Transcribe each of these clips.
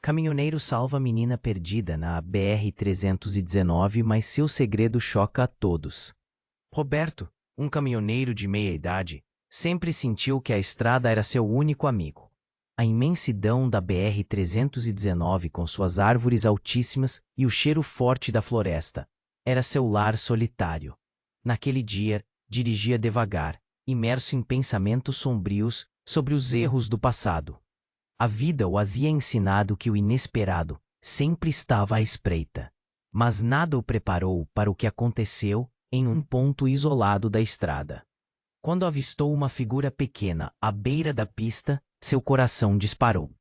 Caminhoneiro salva menina perdida na BR-319, mas seu segredo choca a todos. Roberto, um caminhoneiro de meia-idade, sempre sentiu que a estrada era seu único amigo. A imensidão da BR-319, com suas árvores altíssimas e o cheiro forte da floresta, era seu lar solitário. Naquele dia, dirigia devagar, imerso em pensamentos sombrios sobre os erros do passado. A vida o havia ensinado que o inesperado sempre estava à espreita, mas nada o preparou para o que aconteceu em um ponto isolado da estrada. Quando avistou uma figura pequena à beira da pista, seu coração disparou.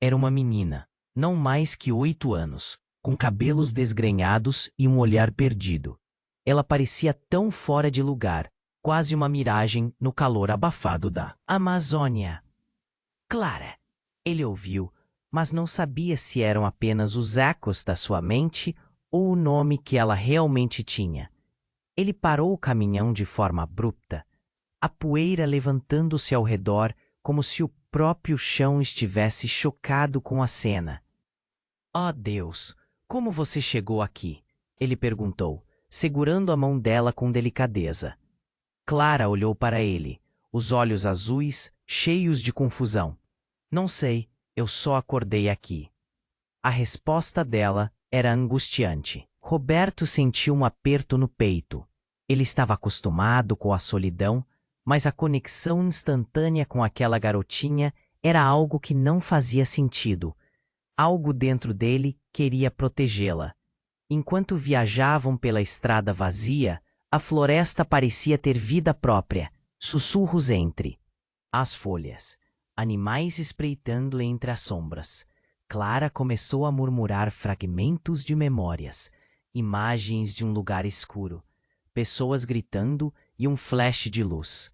Era uma menina, não mais que 8 anos, com cabelos desgrenhados e um olhar perdido. Ela parecia tão fora de lugar, quase uma miragem no calor abafado da Amazônia. Clara! Ele ouviu, mas não sabia se eram apenas os ecos da sua mente ou o nome que ela realmente tinha. Ele parou o caminhão de forma abrupta, a poeira levantando-se ao redor como se o próprio chão estivesse chocado com a cena. "Oh Deus, como você chegou aqui?" ele perguntou, segurando a mão dela com delicadeza. Clara olhou para ele, os olhos azuis, cheios de confusão. "Não sei, eu só acordei aqui." A resposta dela era angustiante. Roberto sentiu um aperto no peito. Ele estava acostumado com a solidão, mas a conexão instantânea com aquela garotinha era algo que não fazia sentido. Algo dentro dele queria protegê-la. Enquanto viajavam pela estrada vazia, a floresta parecia ter vida própria, sussurros entre as folhas, animais espreitando entre as sombras. Clara começou a murmurar fragmentos de memórias, imagens de um lugar escuro, pessoas gritando e um flash de luz.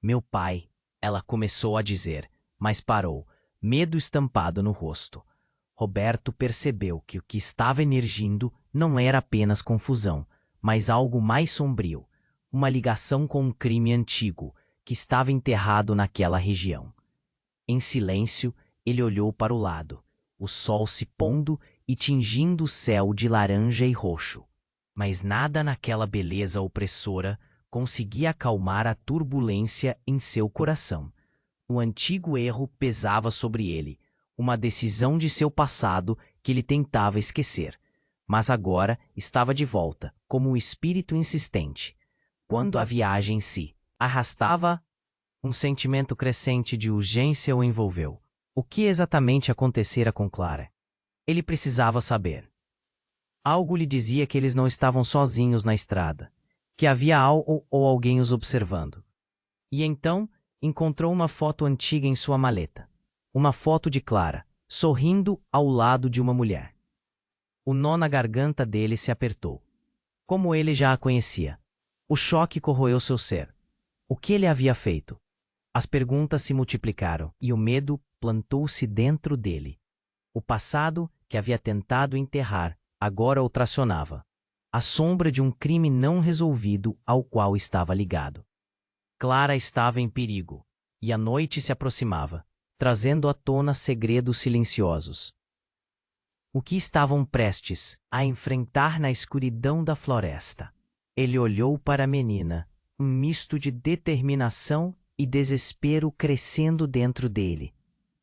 "Meu pai", ela começou a dizer, mas parou, medo estampado no rosto. Roberto percebeu que o que estava emergindo não era apenas confusão, mas algo mais sombrio, uma ligação com um crime antigo que estava enterrado naquela região. Em silêncio, ele olhou para o lado, o sol se pondo e tingindo o céu de laranja e roxo. Mas nada naquela beleza opressora conseguia acalmar a turbulência em seu coração. O antigo erro pesava sobre ele, uma decisão de seu passado que ele tentava esquecer. Mas agora estava de volta, como um espírito insistente. Quando a viagem se arrastava, um sentimento crescente de urgência o envolveu. O que exatamente acontecera com Clara? Ele precisava saber. Algo lhe dizia que eles não estavam sozinhos na estrada, que havia algo ou alguém os observando. E então encontrou uma foto antiga em sua maleta. Uma foto de Clara, sorrindo ao lado de uma mulher. O nó na garganta dele se apertou. Como ele já a conhecia. O choque corroeu seu ser. O que ele havia feito? As perguntas se multiplicaram e o medo plantou-se dentro dele. O passado, que havia tentado enterrar, agora o tracionava. A sombra de um crime não resolvido ao qual estava ligado. Clara estava em perigo, e a noite se aproximava, trazendo à tona segredos silenciosos. O que estavam prestes a enfrentar na escuridão da floresta? Ele olhou para a menina, um misto de determinação e desespero crescendo dentro dele.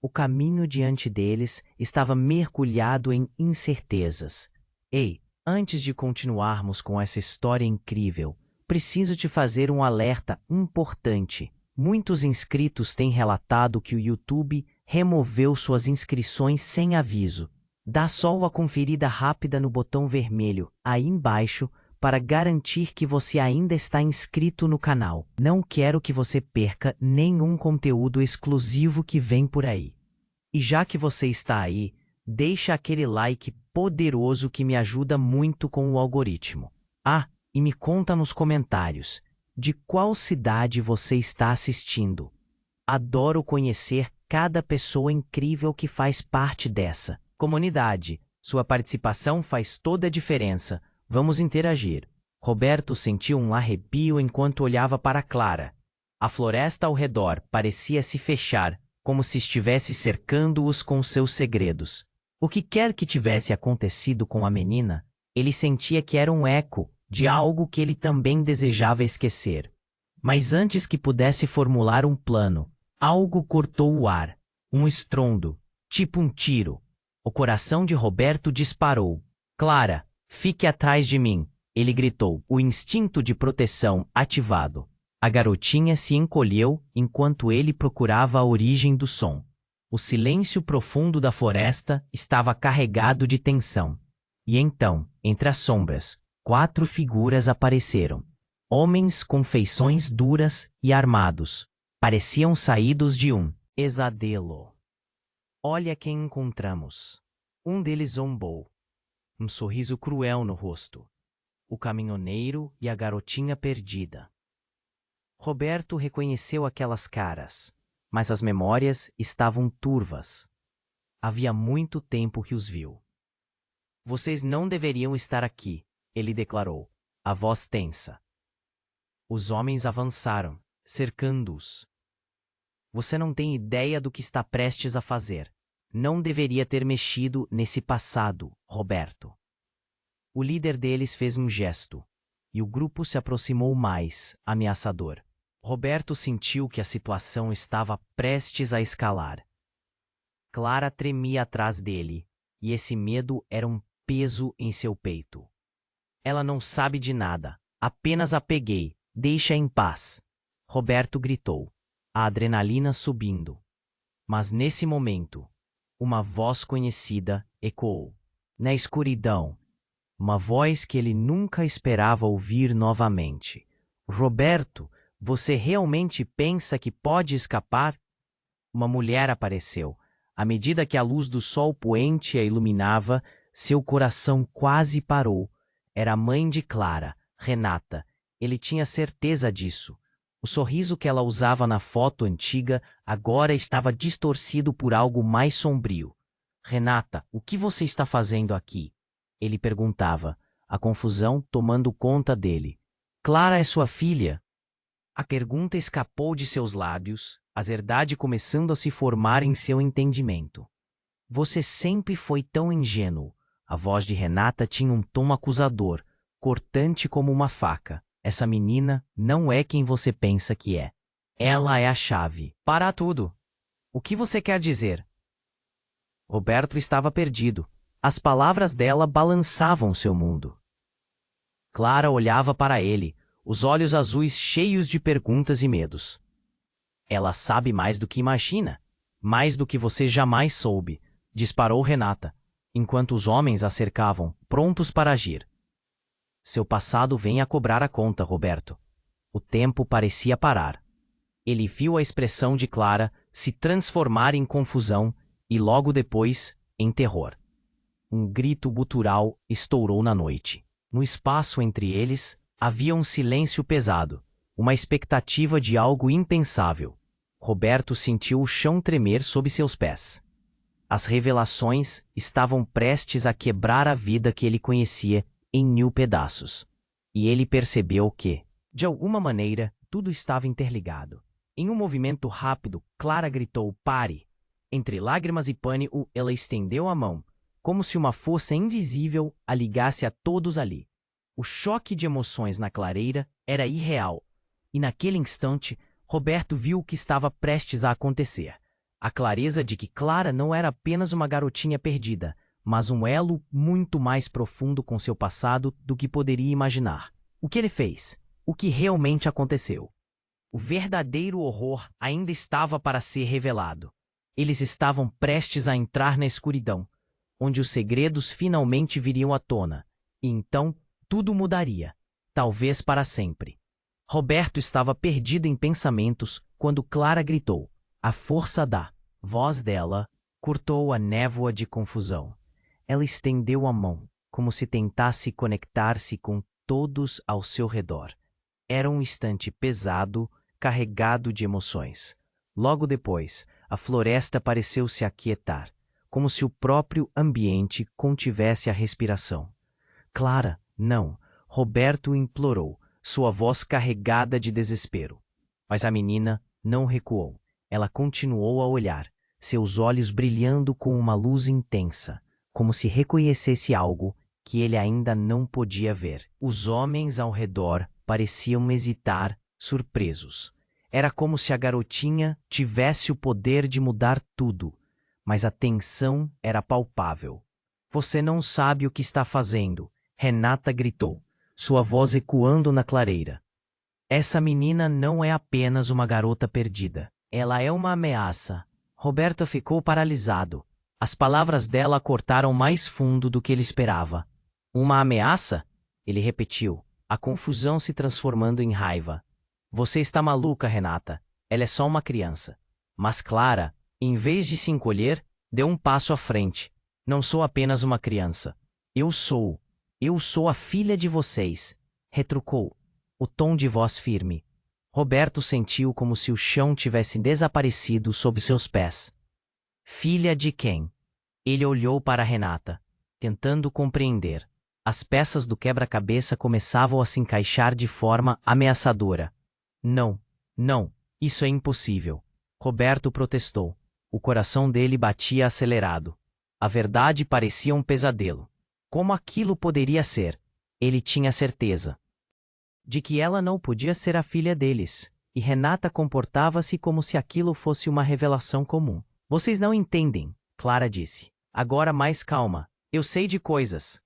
O caminho diante deles estava mergulhado em incertezas. "Ei, antes de continuarmos com essa história incrível, preciso te fazer um alerta importante. Muitos inscritos têm relatado que o YouTube removeu suas inscrições sem aviso. Dá só uma conferida rápida no botão vermelho aí embaixo para garantir que você ainda está inscrito no canal. Não quero que você perca nenhum conteúdo exclusivo que vem por aí. E já que você está aí, deixa aquele like poderoso que me ajuda muito com o algoritmo. Ah, e me conta nos comentários, de qual cidade você está assistindo. Adoro conhecer cada pessoa incrível que faz parte dessa comunidade. Sua participação faz toda a diferença. Vamos interagir. Roberto sentiu um arrepio enquanto olhava para Clara. A floresta ao redor parecia se fechar, como se estivesse cercando-os com seus segredos. O que quer que tivesse acontecido com a menina, ele sentia que era um eco de algo que ele também desejava esquecer. Mas antes que pudesse formular um plano, algo cortou o ar. Um estrondo, tipo um tiro. O coração de Roberto disparou. Clara, fique atrás de mim, ele gritou, o instinto de proteção ativado. A garotinha se encolheu enquanto ele procurava a origem do som. O silêncio profundo da floresta estava carregado de tensão. E então, entre as sombras, 4 figuras apareceram. Homens com feições duras e armados. Pareciam saídos de um pesadelo. Olha quem encontramos. Um deles zombou. Um sorriso cruel no rosto. O caminhoneiro e a garotinha perdida. Roberto reconheceu aquelas caras, mas as memórias estavam turvas. Havia muito tempo que os viu. Vocês não deveriam estar aqui, ele declarou, a voz tensa. Os homens avançaram, cercando-os. Você não tem ideia do que está prestes a fazer. Não deveria ter mexido nesse passado, Roberto. O líder deles fez um gesto, e o grupo se aproximou mais, ameaçador. Roberto sentiu que a situação estava prestes a escalar. Clara tremia atrás dele, e esse medo era um peso em seu peito. Ela não sabe de nada, apenas a peguei, deixa em paz. Roberto gritou, a adrenalina subindo. Mas nesse momento, uma voz conhecida ecoou. Na escuridão, uma voz que ele nunca esperava ouvir novamente. Roberto, você realmente pensa que pode escapar? Uma mulher apareceu. À medida que a luz do sol poente a iluminava, seu coração quase parou. Era a mãe de Clara, Renata. Ele tinha certeza disso. O sorriso que ela usava na foto antiga agora estava distorcido por algo mais sombrio. Renata, o que você está fazendo aqui? Ele perguntava, a confusão tomando conta dele. Clara é sua filha? A pergunta escapou de seus lábios, a verdade começando a se formar em seu entendimento. Você sempre foi tão ingênuo. A voz de Renata tinha um tom acusador, cortante como uma faca. Essa menina não é quem você pensa que é. Ela é a chave. Para tudo. O que você quer dizer? Roberto estava perdido. As palavras dela balançavam seu mundo. Clara olhava para ele, os olhos azuis cheios de perguntas e medos. Ela sabe mais do que imagina, mais do que você jamais soube, disparou Renata, enquanto os homens a cercavam, prontos para agir. Seu passado vem a cobrar a conta, Roberto. O tempo parecia parar. Ele viu a expressão de Clara se transformar em confusão e logo depois em terror. Um grito gutural estourou na noite. No espaço entre eles, havia um silêncio pesado, uma expectativa de algo impensável. Roberto sentiu o chão tremer sob seus pés. As revelações estavam prestes a quebrar a vida que ele conhecia em 1000 pedaços. E ele percebeu que, de alguma maneira, tudo estava interligado. Em um movimento rápido, Clara gritou, pare! Entre lágrimas e pânico, ela estendeu a mão, como se uma força invisível a ligasse a todos ali. O choque de emoções na clareira era irreal, e naquele instante, Roberto viu o que estava prestes a acontecer. A clareza de que Clara não era apenas uma garotinha perdida, mas um elo muito mais profundo com seu passado do que poderia imaginar. O que ele fez? O que realmente aconteceu? O verdadeiro horror ainda estava para ser revelado. Eles estavam prestes a entrar na escuridão, onde os segredos finalmente viriam à tona, e então tudo mudaria, talvez para sempre. Roberto estava perdido em pensamentos quando Clara gritou. A força da voz dela cortou a névoa de confusão. Ela estendeu a mão, como se tentasse conectar-se com todos ao seu redor. Era um instante pesado, carregado de emoções. Logo depois, a floresta pareceu se aquietar, como se o próprio ambiente contivesse a respiração. Clara, não, Roberto implorou, sua voz carregada de desespero. Mas a menina não recuou. Ela continuou a olhar, seus olhos brilhando com uma luz intensa. como se reconhecesse algo que ele ainda não podia ver. Os homens ao redor pareciam hesitar, surpresos. Era como se a garotinha tivesse o poder de mudar tudo, mas a tensão era palpável. Você não sabe o que está fazendo, Renata gritou, sua voz ecoando na clareira. Essa menina não é apenas uma garota perdida. Ela é uma ameaça. Roberto ficou paralisado. As palavras dela cortaram mais fundo do que ele esperava. Uma ameaça? Ele repetiu, a confusão se transformando em raiva. Você está maluca, Renata. Ela é só uma criança. Mas Clara, em vez de se encolher, deu um passo à frente. Não sou apenas uma criança. Eu sou a filha de vocês, retrucou, o tom de voz firme. Roberto sentiu como se o chão tivesse desaparecido sob seus pés. Filha de quem? Ele olhou para Renata, tentando compreender. As peças do quebra-cabeça começavam a se encaixar de forma ameaçadora. Não, isso é impossível. Roberto protestou. O coração dele batia acelerado. A verdade parecia um pesadelo. Como aquilo poderia ser? Ele tinha certeza de que ela não podia ser a filha deles, e Renata comportava-se como se aquilo fosse uma revelação comum. Vocês não entendem, Clara disse. Agora mais calma. Eu sei de coisas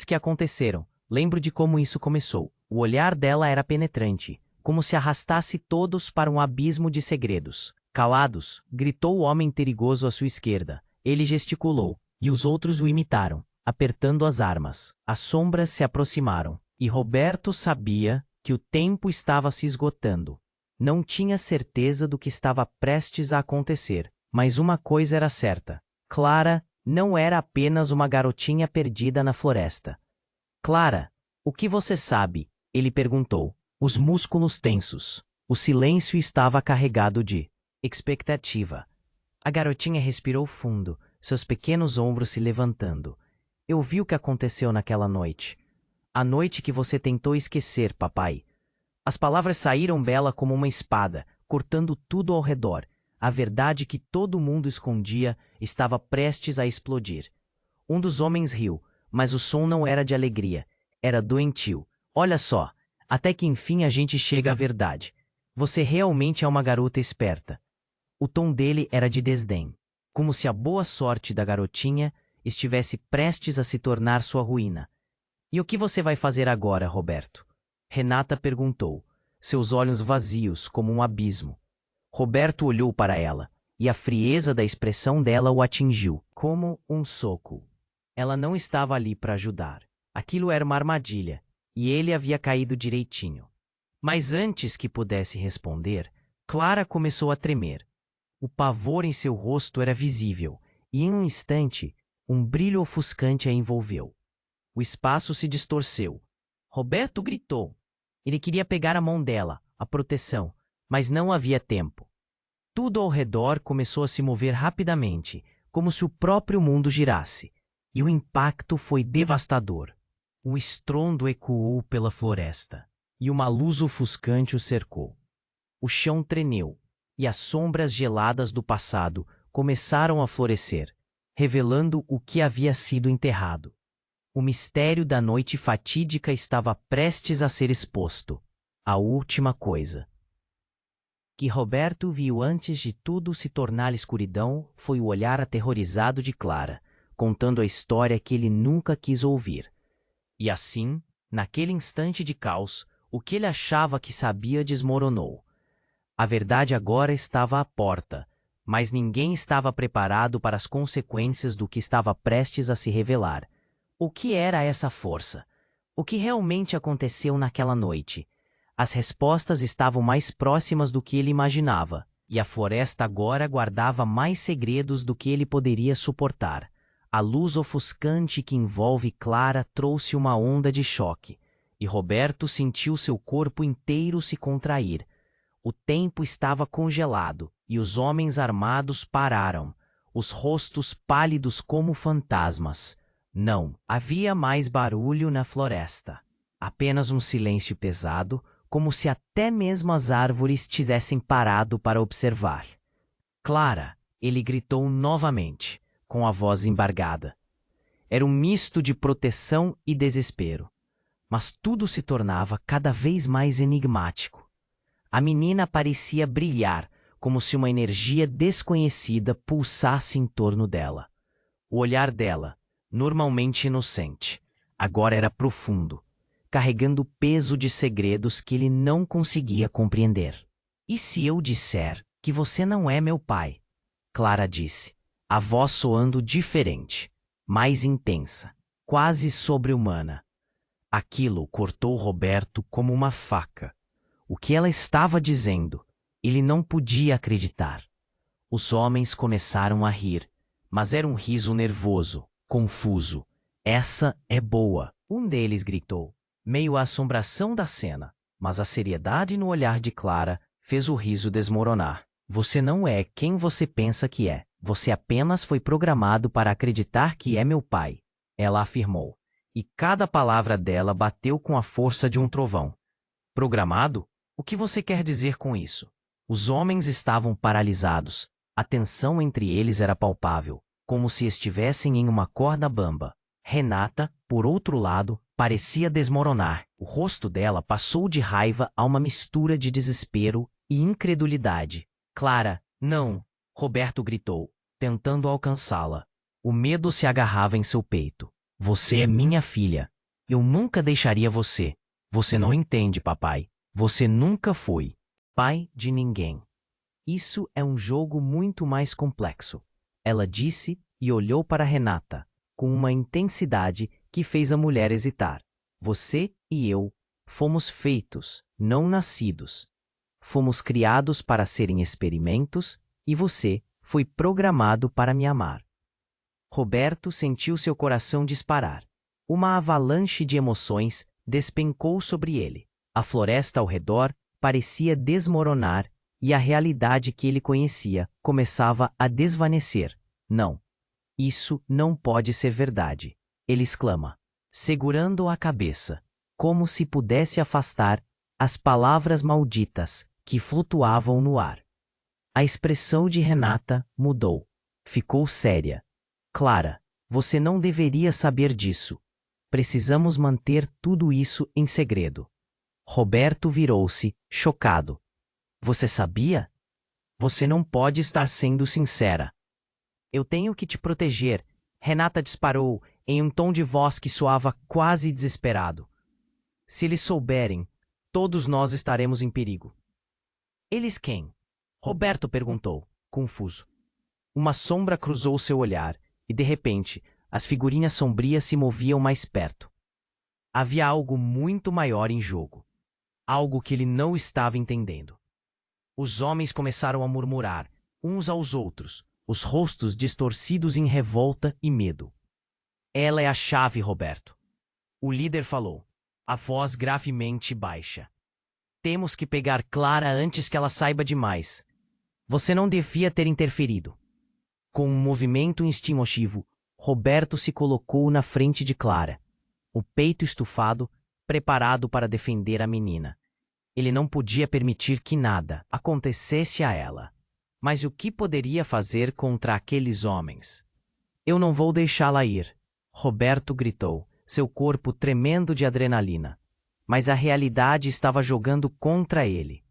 que aconteceram. Lembro de como isso começou. O olhar dela era penetrante, como se arrastasse todos para um abismo de segredos. Calados, gritou o homem perigoso à sua esquerda. Ele gesticulou, e os outros o imitaram, apertando as armas. As sombras se aproximaram, e Roberto sabia que o tempo estava se esgotando. Não tinha certeza do que estava prestes a acontecer, mas uma coisa era certa. Clara não era apenas uma garotinha perdida na floresta. Clara, o que você sabe? Ele perguntou, os músculos tensos. O silêncio estava carregado de expectativa. A garotinha respirou fundo, seus pequenos ombros se levantando. Eu vi o que aconteceu naquela noite. A noite que você tentou esquecer, papai. As palavras saíram dela como uma espada, cortando tudo ao redor. A verdade que todo mundo escondia estava prestes a explodir. Um dos homens riu, mas o som não era de alegria. Era doentio. Olha só, até que enfim a gente chega à verdade. Você realmente é uma garota esperta. O tom dele era de desdém, como se a boa sorte da garotinha estivesse prestes a se tornar sua ruína. E o que você vai fazer agora, Roberto? Renata perguntou, seus olhos vazios como um abismo. Roberto olhou para ela, e a frieza da expressão dela o atingiu, como um soco. Ela não estava ali para ajudar. Aquilo era uma armadilha, e ele havia caído direitinho. Mas antes que pudesse responder, Clara começou a tremer. O pavor em seu rosto era visível, e em um instante, um brilho ofuscante a envolveu. O espaço se distorceu. Roberto gritou. Ele queria pegar a mão dela, a proteção, mas não havia tempo. Tudo ao redor começou a se mover rapidamente, como se o próprio mundo girasse, e o impacto foi devastador. O estrondo ecoou pela floresta, e uma luz ofuscante o cercou. O chão tremeu, e as sombras geladas do passado começaram a florescer, revelando o que havia sido enterrado. O mistério da noite fatídica estava prestes a ser exposto. A última coisa que Roberto viu antes de tudo se tornar escuridão foi o olhar aterrorizado de Clara, contando a história que ele nunca quis ouvir. E assim, naquele instante de caos, o que ele achava que sabia desmoronou. A verdade agora estava à porta, mas ninguém estava preparado para as consequências do que estava prestes a se revelar. O que era essa força? O que realmente aconteceu naquela noite? As respostas estavam mais próximas do que ele imaginava, e a floresta agora guardava mais segredos do que ele poderia suportar. A luz ofuscante que envolve Clara trouxe uma onda de choque, e Roberto sentiu seu corpo inteiro se contrair. O tempo estava congelado, e os homens armados pararam, os rostos pálidos como fantasmas. Não havia mais barulho na floresta. Apenas um silêncio pesado, como se até mesmo as árvores tivessem parado para observar. Clara, ele gritou novamente, com a voz embargada. Era um misto de proteção e desespero. Mas tudo se tornava cada vez mais enigmático. A menina parecia brilhar, como se uma energia desconhecida pulsasse em torno dela. O olhar dela, normalmente inocente, agora era profundo, carregando o peso de segredos que ele não conseguia compreender. E se eu disser que você não é meu pai? Clara disse, a voz soando diferente, mais intensa, quase sobre-humana. Aquilo cortou Roberto como uma faca. O que ela estava dizendo, ele não podia acreditar. Os homens começaram a rir, mas era um riso nervoso, confuso. Essa é boa, um deles gritou, meio à assombração da cena, mas a seriedade no olhar de Clara fez o riso desmoronar. Você não é quem você pensa que é. Você apenas foi programado para acreditar que é meu pai, ela afirmou. E cada palavra dela bateu com a força de um trovão. Programado? O que você quer dizer com isso? Os homens estavam paralisados. A tensão entre eles era palpável, como se estivessem em uma corda bamba. Renata, por outro lado, parecia desmoronar. O rosto dela passou de raiva a uma mistura de desespero e incredulidade. Clara, não! Roberto gritou, tentando alcançá-la. O medo se agarrava em seu peito. Você é minha filha. Eu nunca deixaria você. Você não entende, papai. Você nunca foi pai de ninguém. Isso é um jogo muito mais complexo, ela disse e olhou para Renata, com uma intensidade que fez a mulher hesitar. Você e eu fomos feitos, não nascidos. Fomos criados para serem experimentos e você foi programado para me amar. Roberto sentiu seu coração disparar. Uma avalanche de emoções despencou sobre ele. A floresta ao redor parecia desmoronar e a realidade que ele conhecia começava a desvanecer. Não. Isso não pode ser verdade, ele exclama, segurando a cabeça, como se pudesse afastar as palavras malditas que flutuavam no ar. A expressão de Renata mudou. Ficou séria. Clara, você não deveria saber disso. Precisamos manter tudo isso em segredo. Roberto virou-se, chocado. Você sabia? Você não pode estar sendo sincera. Eu tenho que te proteger, Renata disparou em um tom de voz que soava quase desesperado. Se eles souberem, todos nós estaremos em perigo. Eles quem? Roberto perguntou, confuso. Uma sombra cruzou seu olhar e, de repente, as figurinhas sombrias se moviam mais perto. Havia algo muito maior em jogo. Algo que ele não estava entendendo. Os homens começaram a murmurar, uns aos outros, os rostos distorcidos em revolta e medo. Ela é a chave, Roberto. O líder falou, a voz gravemente baixa. Temos que pegar Clara antes que ela saiba demais. Você não devia ter interferido. Com um movimento instintivo, Roberto se colocou na frente de Clara, o peito estufado, preparado para defender a menina. Ele não podia permitir que nada acontecesse a ela. Mas o que poderia fazer contra aqueles homens? Eu não vou deixá-la ir, Roberto gritou, seu corpo tremendo de adrenalina. Mas a realidade estava jogando contra ele.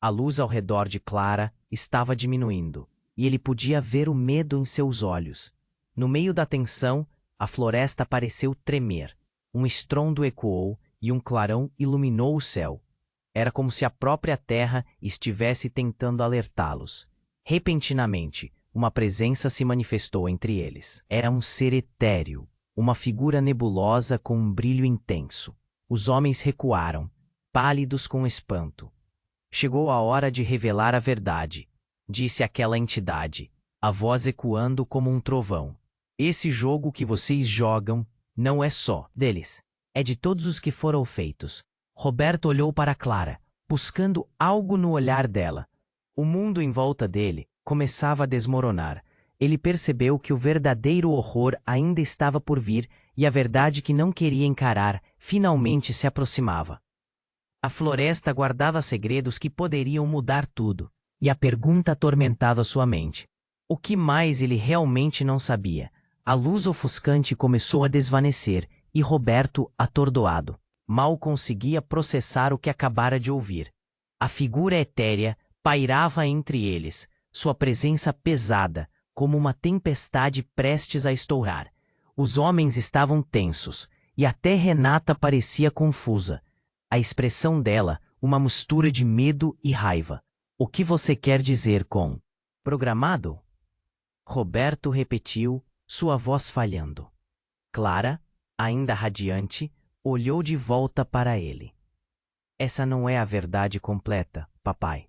A luz ao redor de Clara estava diminuindo, e ele podia ver o medo em seus olhos. No meio da tensão, a floresta pareceu tremer. Um estrondo ecoou e um clarão iluminou o céu. Era como se a própria terra estivesse tentando alertá-los. Repentinamente, uma presença se manifestou entre eles. Era um ser etéreo, uma figura nebulosa com um brilho intenso. Os homens recuaram, pálidos com espanto. Chegou a hora de revelar a verdade, disse aquela entidade, a voz ecoando como um trovão. Esse jogo que vocês jogam não é só deles, é de todos os que foram feitos. Roberto olhou para Clara, buscando algo no olhar dela. O mundo em volta dele começava a desmoronar. Ele percebeu que o verdadeiro horror ainda estava por vir e a verdade que não queria encarar finalmente se aproximava. A floresta guardava segredos que poderiam mudar tudo, e a pergunta atormentava sua mente. O que mais ele realmente não sabia? A luz ofuscante começou a desvanecer e Roberto, atordoado, mal conseguia processar o que acabara de ouvir. A figura etérea pairava entre eles, sua presença pesada, como uma tempestade prestes a estourar. Os homens estavam tensos, e até Renata parecia confusa. A expressão dela, uma mistura de medo e raiva. O que você quer dizer com programado? Roberto repetiu, sua voz falhando. Clara, ainda radiante, olhou de volta para ele. Essa não é a verdade completa, papai.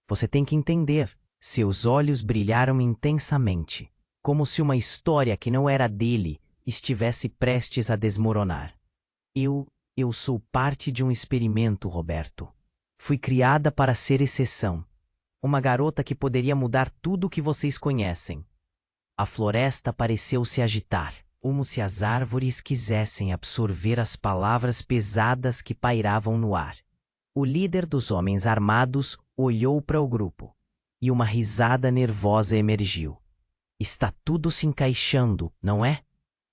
Você tem que entender. Seus olhos brilharam intensamente, como se uma história que não era dele estivesse prestes a desmoronar. Eu sou parte de um experimento, Roberto. Fui criada para ser exceção. Uma garota que poderia mudar tudo o que vocês conhecem. A floresta pareceu se agitar, como se as árvores quisessem absorver as palavras pesadas que pairavam no ar. O líder dos homens armados olhou para o grupo, e uma risada nervosa emergiu. Está tudo se encaixando, não é?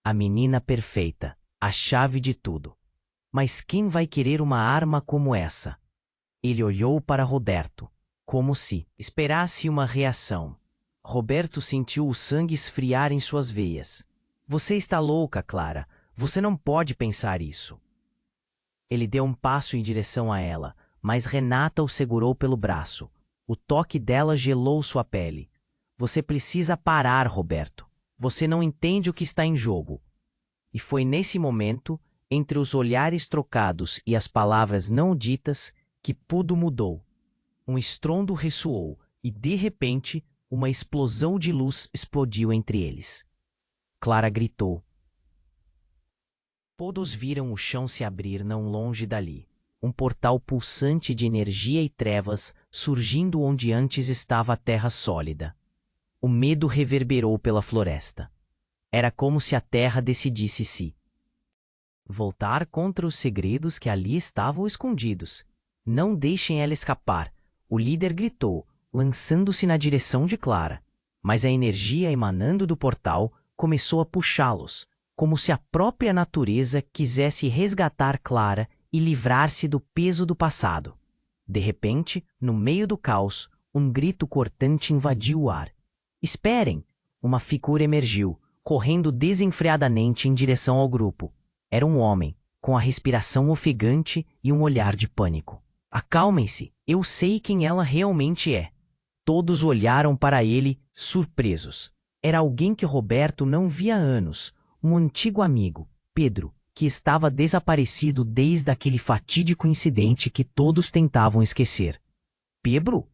A menina perfeita, a chave de tudo. Mas quem vai querer uma arma como essa? Ele olhou para Roberto, como se esperasse uma reação. Roberto sentiu o sangue esfriar em suas veias. Você está louca, Clara. Você não pode pensar isso. Ele deu um passo em direção a ela, mas Renata o segurou pelo braço. O toque dela gelou sua pele. Você precisa parar, Roberto. Você não entende o que está em jogo. E foi nesse momento, entre os olhares trocados e as palavras não ditas, que tudo mudou. Um estrondo ressoou e, de repente, uma explosão de luz explodiu entre eles. Clara gritou. Todos viram o chão se abrir não longe dali. Um portal pulsante de energia e trevas surgindo onde antes estava a terra sólida. O medo reverberou pela floresta. Era como se a terra decidisse se voltar contra os segredos que ali estavam escondidos. Não deixem ela escapar, o líder gritou, lançando-se na direção de Clara. Mas a energia emanando do portal começou a puxá-los, como se a própria natureza quisesse resgatar Clara e livrar-se do peso do passado. De repente, no meio do caos, um grito cortante invadiu o ar. Esperem! Uma figura emergiu, correndo desenfreadamente em direção ao grupo. Era um homem, com a respiração ofegante e um olhar de pânico. Acalmem-se, eu sei quem ela realmente é. Todos olharam para ele, surpresos. Era alguém que Roberto não via há anos, um antigo amigo, Pedro, que estava desaparecido desde aquele fatídico incidente que todos tentavam esquecer. Pedro?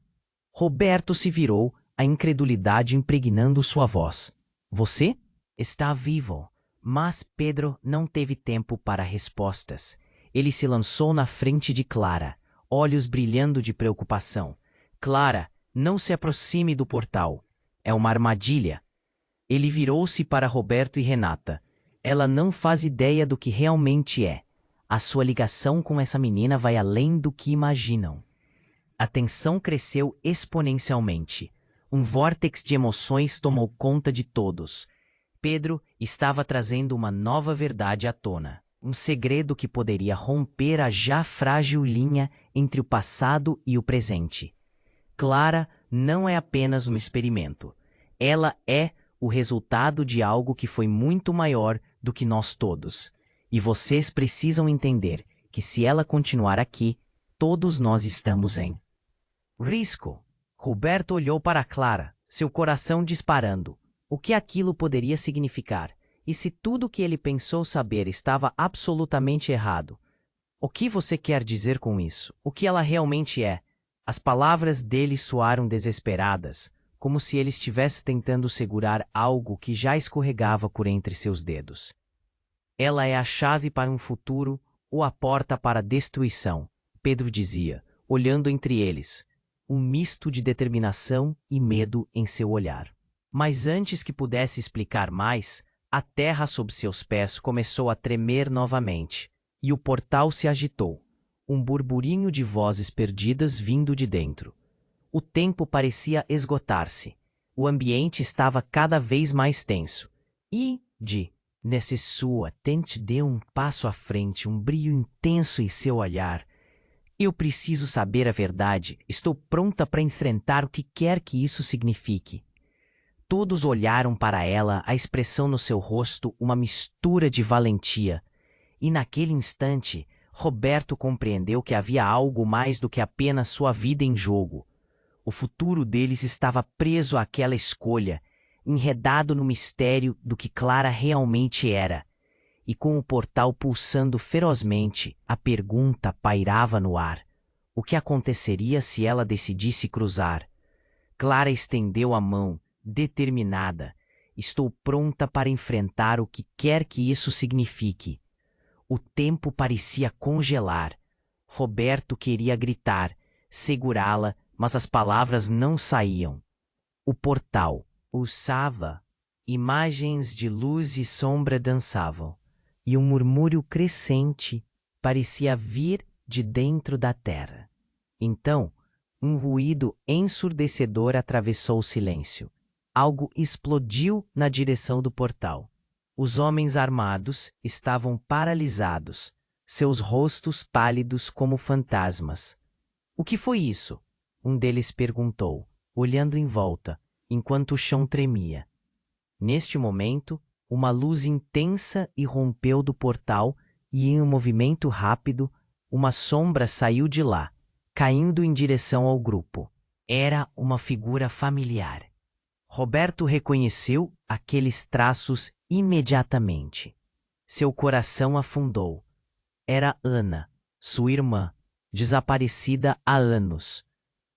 Roberto se virou, a incredulidade impregnando sua voz. Você? Está vivo. Mas Pedro não teve tempo para respostas. Ele se lançou na frente de Clara, olhos brilhando de preocupação. Clara, não se aproxime do portal. É uma armadilha. Ele virou-se para Roberto e Renata. Ela não faz ideia do que realmente é. A sua ligação com essa menina vai além do que imaginam. A tensão cresceu exponencialmente. Um vórtice de emoções tomou conta de todos. Pedro estava trazendo uma nova verdade à tona. Um segredo que poderia romper a já frágil linha entre o passado e o presente. Clara não é apenas um experimento. Ela é o resultado de algo que foi muito maior do que nós todos. E vocês precisam entender que se ela continuar aqui, todos nós estamos em risco. Roberto olhou para Clara, seu coração disparando. O que aquilo poderia significar? E se tudo o que ele pensou saber estava absolutamente errado? O que você quer dizer com isso? O que ela realmente é? As palavras dele soaram desesperadas, como se ele estivesse tentando segurar algo que já escorregava por entre seus dedos. Ela é a chave para um futuro ou a porta para a destruição, Pedro dizia, olhando entre eles, um misto de determinação e medo em seu olhar. Mas antes que pudesse explicar mais, a terra sob seus pés começou a tremer novamente, e o portal se agitou, um burburinho de vozes perdidas vindo de dentro. O tempo parecia esgotar-se. O ambiente estava cada vez mais tenso. E, Nesse sua tente deu um passo à frente, um brilho intenso em seu olhar. Eu preciso saber a verdade. Estou pronta para enfrentar o que quer que isso signifique. Todos olharam para ela, a expressão no seu rosto, uma mistura de valentia. E naquele instante, Roberto compreendeu que havia algo mais do que apenas sua vida em jogo. O futuro deles estava preso àquela escolha, enredado no mistério do que Clara realmente era. E com o portal pulsando ferozmente, a pergunta pairava no ar. O que aconteceria se ela decidisse cruzar? Clara estendeu a mão, determinada. Estou pronta para enfrentar o que quer que isso signifique. O tempo parecia congelar. Roberto queria gritar, segurá-la, mas as palavras não saíam. O portal pulsava. Imagens de luz e sombra dançavam, e um murmúrio crescente parecia vir de dentro da terra. Então, um ruído ensurdecedor atravessou o silêncio. Algo explodiu na direção do portal. Os homens armados estavam paralisados, seus rostos pálidos como fantasmas. O que foi isso? Um deles perguntou, olhando em volta, enquanto o chão tremia. Neste momento, uma luz intensa irrompeu do portal e, em um movimento rápido, uma sombra saiu de lá, caindo em direção ao grupo. Era uma figura familiar. Roberto reconheceu aqueles traços imediatamente. Seu coração afundou. Era Ana, sua irmã, desaparecida há anos.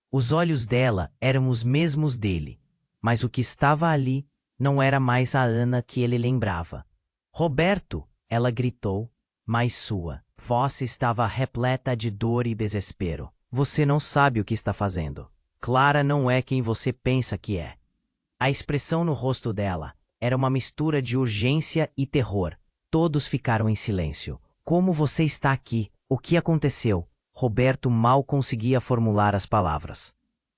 Os olhos dela eram os mesmos dele, mas o que estava ali não era mais a Ana que ele lembrava. Roberto, ela gritou, mas sua voz estava repleta de dor e desespero. Você não sabe o que está fazendo. Clara não é quem você pensa que é. A expressão no rosto dela era uma mistura de urgência e terror. Todos ficaram em silêncio. Como você está aqui? O que aconteceu? Roberto mal conseguia formular as palavras.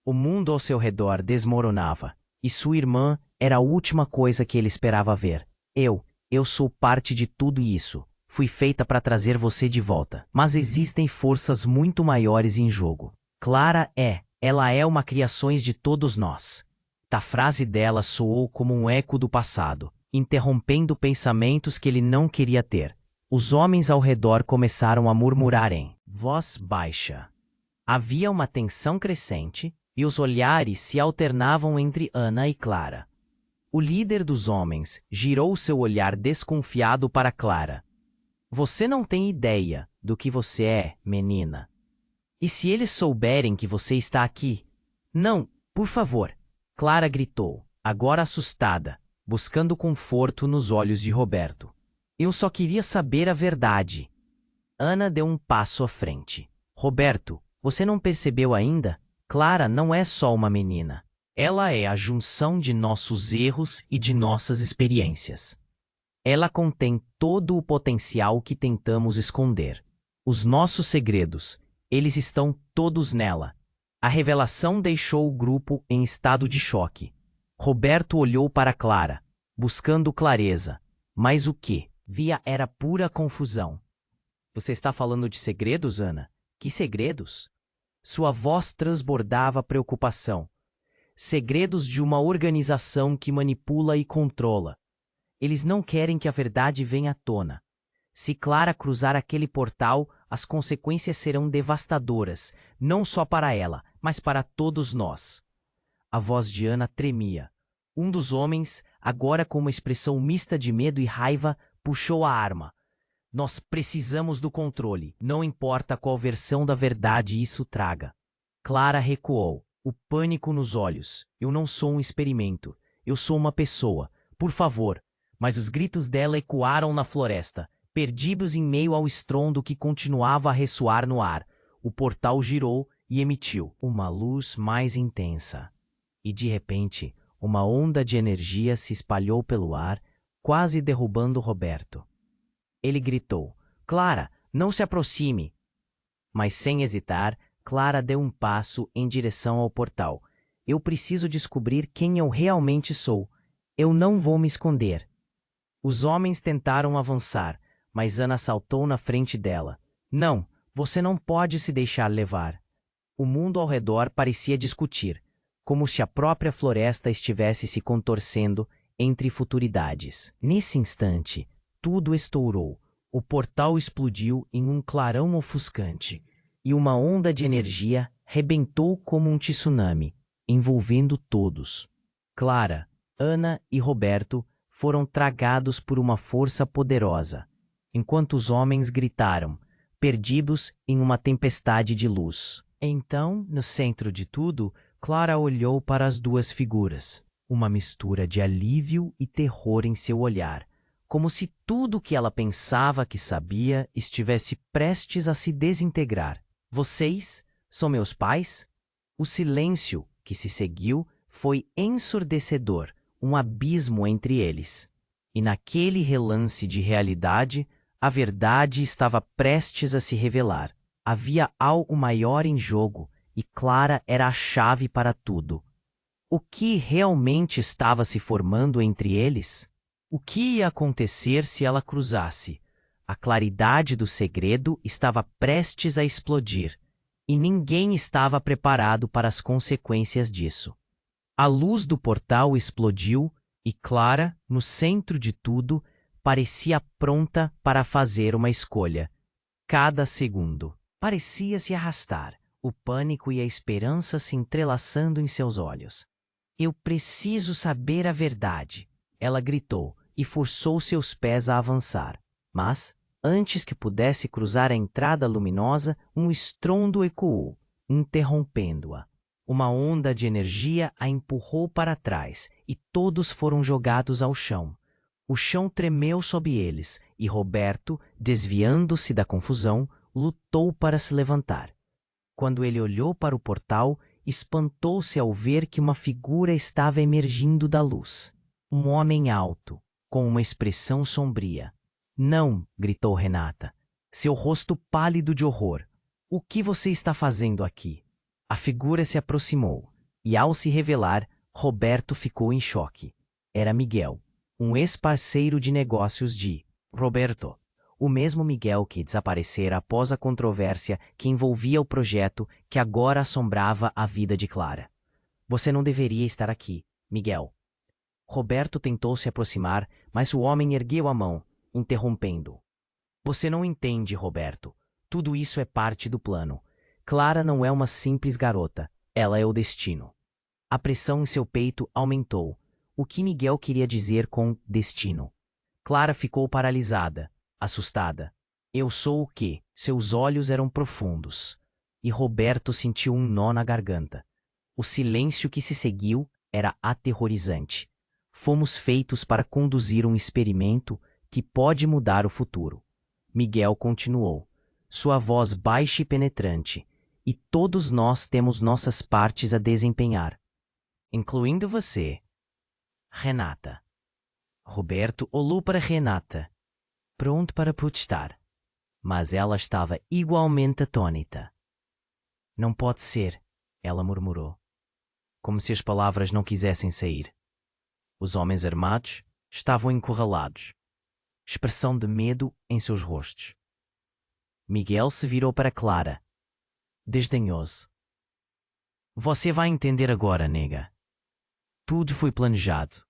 O mundo ao seu redor desmoronava, e sua irmã era a última coisa que ele esperava ver. Eu sou parte de tudo isso. Fui feita para trazer você de volta. Mas existem forças muito maiores em jogo. Clara ela é uma criação de todos nós. A frase dela soou como um eco do passado, interrompendo pensamentos que ele não queria ter. Os homens ao redor começaram a murmurar em voz baixa. Havia uma tensão crescente, e os olhares se alternavam entre Ana e Clara. O líder dos homens girou seu olhar desconfiado para Clara. Você não tem ideia do que você é, menina. E se eles souberem que você está aqui? Não, por favor. Clara gritou, agora assustada, buscando conforto nos olhos de Roberto. Eu só queria saber a verdade. Ana deu um passo à frente. Roberto, você não percebeu ainda? Clara não é só uma menina. Ela é a junção de nossos erros e de nossas experiências. Ela contém todo o potencial que tentamos esconder. Os nossos segredos, eles estão todos nela. A revelação deixou o grupo em estado de choque. Roberto olhou para Clara, buscando clareza, mas o que via era pura confusão. Você está falando de segredos, Ana? Que segredos? Sua voz transbordava preocupação. Segredos de uma organização que manipula e controla. Eles não querem que a verdade venha à tona. Se Clara cruzar aquele portal, as consequências serão devastadoras, não só para ela, mas para todos nós. A voz de Ana tremia. Um dos homens, agora com uma expressão mista de medo e raiva, puxou a arma. Nós precisamos do controle, não importa qual versão da verdade isso traga. Clara recuou, o pânico nos olhos. Eu não sou um experimento, eu sou uma pessoa. Por favor. Mas os gritos dela ecoaram na floresta, perdidos em meio ao estrondo que continuava a ressoar no ar. O portal girou e emitiu uma luz mais intensa. E de repente, uma onda de energia se espalhou pelo ar, quase derrubando Roberto. Ele gritou, Clara, não se aproxime! Mas sem hesitar, Clara deu um passo em direção ao portal. Eu preciso descobrir quem eu realmente sou. Eu não vou me esconder. Os homens tentaram avançar, mas Ana saltou na frente dela. Não, você não pode se deixar levar. O mundo ao redor parecia discutir, como se a própria floresta estivesse se contorcendo entre futuridades. Nesse instante, tudo estourou. O portal explodiu em um clarão ofuscante, e uma onda de energia rebentou como um tsunami, envolvendo todos. Clara, Ana e Roberto foram tragados por uma força poderosa, enquanto os homens gritaram, perdidos em uma tempestade de luz. Então, no centro de tudo, Clara olhou para as duas figuras, uma mistura de alívio e terror em seu olhar, como se tudo o que ela pensava que sabia estivesse prestes a se desintegrar. Vocês são meus pais? O silêncio que se seguiu foi ensurdecedor, um abismo entre eles. E naquele relance de realidade, a verdade estava prestes a se revelar. Havia algo maior em jogo, e Clara era a chave para tudo. O que realmente estava se formando entre eles? O que ia acontecer se ela cruzasse? A claridade do segredo estava prestes a explodir, e ninguém estava preparado para as consequências disso. A luz do portal explodiu e Clara, no centro de tudo, parecia pronta para fazer uma escolha. Cada segundo parecia se arrastar, o pânico e a esperança se entrelaçando em seus olhos. Eu preciso saber a verdade, ela gritou e forçou seus pés a avançar. Mas, antes que pudesse cruzar a entrada luminosa, um estrondo ecoou, interrompendo-a. Uma onda de energia a empurrou para trás e todos foram jogados ao chão. O chão tremeu sob eles e Roberto, desviando-se da confusão, lutou para se levantar. Quando ele olhou para o portal, espantou-se ao ver que uma figura estava emergindo da luz. Um homem alto, com uma expressão sombria. Não, gritou Renata, seu rosto pálido de horror. O que você está fazendo aqui? A figura se aproximou, e ao se revelar, Roberto ficou em choque. Era Miguel, um ex-parceiro de negócios de Roberto. O mesmo Miguel que desaparecera após a controvérsia que envolvia o projeto que agora assombrava a vida de Clara. Você não deveria estar aqui, Miguel. Roberto tentou se aproximar, mas o homem ergueu a mão, interrompendo-o. Você não entende, Roberto. Tudo isso é parte do plano. Clara não é uma simples garota, ela é o destino. A pressão em seu peito aumentou. O que Miguel queria dizer com destino? Clara ficou paralisada, assustada. Eu sou o quê? Seus olhos eram profundos. E Roberto sentiu um nó na garganta. O silêncio que se seguiu era aterrorizante. Fomos feitos para conduzir um experimento que pode mudar o futuro. Miguel continuou, sua voz baixa e penetrante. E todos nós temos nossas partes a desempenhar, incluindo você, Renata. Roberto olhou para Renata, pronto para protestar, mas ela estava igualmente atônita. Não pode ser, ela murmurou, como se as palavras não quisessem sair. Os homens armados estavam encurralados, expressão de medo em seus rostos. Miguel se virou para Clara, desdenhoso. Você vai entender agora, nega. Tudo foi planejado.